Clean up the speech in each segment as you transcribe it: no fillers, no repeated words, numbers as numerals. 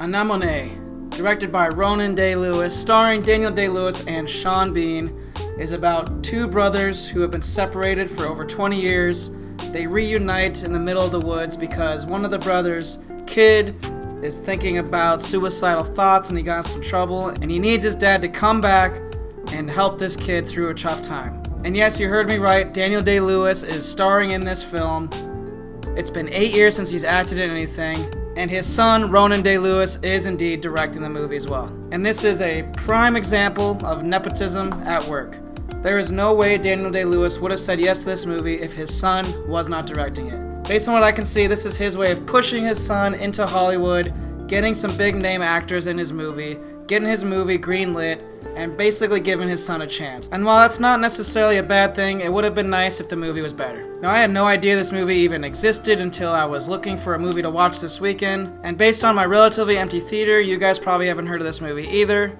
Anemone, directed by Ronan Day-Lewis, starring Daniel Day-Lewis and Sean Bean, is about two brothers who have been separated for over 20 years. They reunite in the middle of the woods because one of the brothers, Kid, is thinking about suicidal thoughts and he got in some trouble, and he needs his dad to come back and help this kid through a tough time. And yes, you heard me right, Daniel Day-Lewis is starring in this film. It's been 8 years since he's acted in anything, and his son, Ronan Day-Lewis, is indeed directing the movie as well. And this is a prime example of nepotism at work. There is no way Daniel Day-Lewis would have said yes to this movie if his son was not directing it. Based on what I can see, this is his way of pushing his son into Hollywood, getting some big name actors in his movie, getting his movie greenlit, and basically giving his son a chance. And while that's not necessarily a bad thing, it would have been nice if the movie was better. Now, I had no idea this movie even existed until I was looking for a movie to watch this weekend, and based on my relatively empty theater, you guys probably haven't heard of this movie either.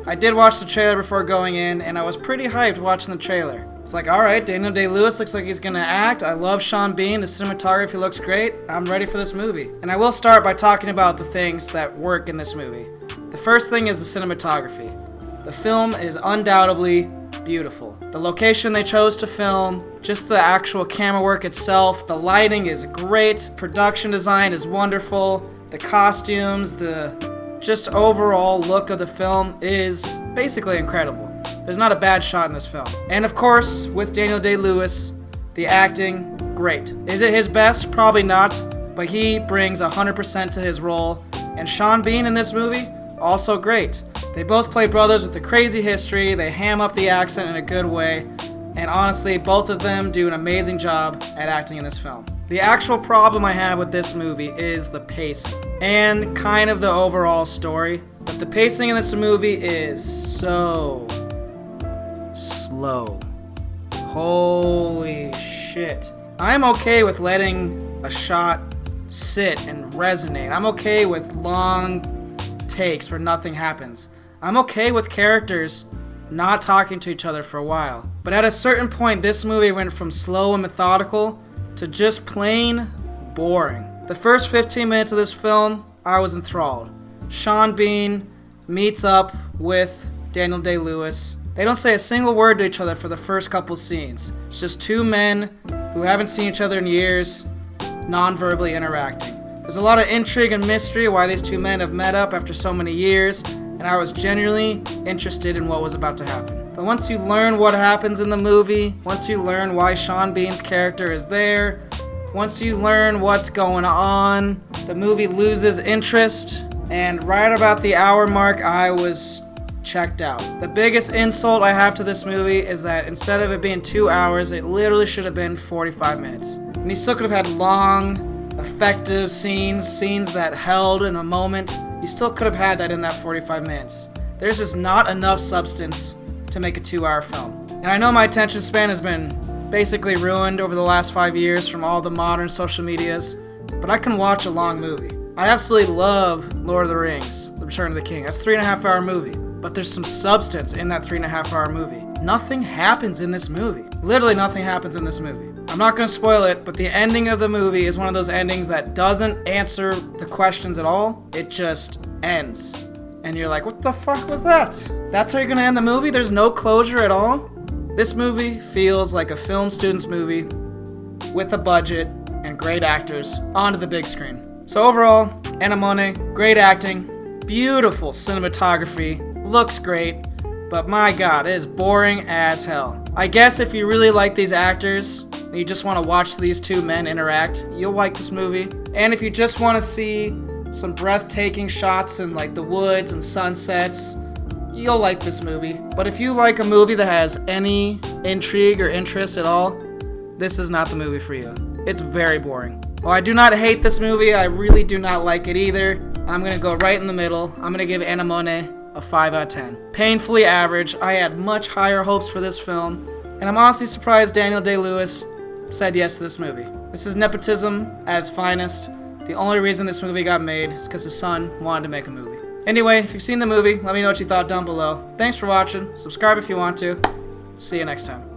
I did watch the trailer before going in, and I was pretty hyped watching the trailer. It's like, alright, Daniel Day-Lewis looks like he's gonna act, I love Sean Bean, the cinematography looks great, I'm ready for this movie. And I will start by talking about the things that work in this movie. The first thing is the cinematography. The film is undoubtedly beautiful. The location they chose to film, just the actual camera work itself, the lighting is great, production design is wonderful, the costumes, the just overall look of the film is basically incredible. There's not a bad shot in this film. And of course, with Daniel Day-Lewis, the acting, great. Is it his best? Probably not, but he brings 100% to his role. And Sean Bean in this movie, also great. They both play brothers with a crazy history, they ham up the accent in a good way, and honestly, both of them do an amazing job at acting in this film. The actual problem I have with this movie is the pacing, and kind of the overall story, but the pacing in this movie is so slow. Holy shit. I'm okay with letting a shot sit and resonate. I'm okay with long takes where nothing happens. I'm okay with characters not talking to each other for a while. But at a certain point, this movie went from slow and methodical to just plain boring. The first 15 minutes of this film, I was enthralled. Sean Bean meets up with Daniel Day-Lewis. They don't say a single word to each other for the first couple scenes. It's just two men who haven't seen each other in years, non-verbally interacting. There's a lot of intrigue and mystery why these two men have met up after so many years, and I was genuinely interested in what was about to happen. But once you learn what happens in the movie, once you learn why Sean Bean's character is there, once you learn what's going on, the movie loses interest, and right about the hour mark, I was checked out. The biggest insult I have to this movie is that instead of it being 2 hours, it literally should have been 45 minutes. And he still could have had long, effective scenes that held in a moment. You still could have had that in that 45 minutes. There's just not enough substance to make a 2-hour film. And I know my attention span has been basically ruined over the last 5 years from all the modern social medias, but I can watch a long movie. I absolutely love Lord of the Rings, The Return of the King. That's a 3.5-hour movie, but there's some substance in that 3.5-hour movie. Nothing happens in this movie. Literally nothing happens in this movie. I'm not going to spoil it, but the ending of the movie is one of those endings that doesn't answer the questions at all. It just ends. And you're like, what the fuck was that? That's how you're going to end the movie? There's no closure at all? This movie feels like a film student's movie with a budget and great actors onto the big screen. So overall, Anemone, great acting, beautiful cinematography, looks great, but my god, it is boring as hell. I guess if you really like these actors, and you just want to watch these two men interact, you'll like this movie. And if you just want to see some breathtaking shots in like the woods and sunsets, you'll like this movie. But if you like a movie that has any intrigue or interest at all, this is not the movie for you. It's very boring. While I do not hate this movie, I really do not like it either. I'm going to go right in the middle. I'm going to give Anemone a 5 out of 10. Painfully average. I had much higher hopes for this film, and I'm honestly surprised Daniel Day-Lewis said yes to this movie. This is nepotism at its finest. The only reason this movie got made is because his son wanted to make a movie. Anyway, if you've seen the movie, let me know what you thought down below. Thanks for watching. Subscribe if you want to. See you next time.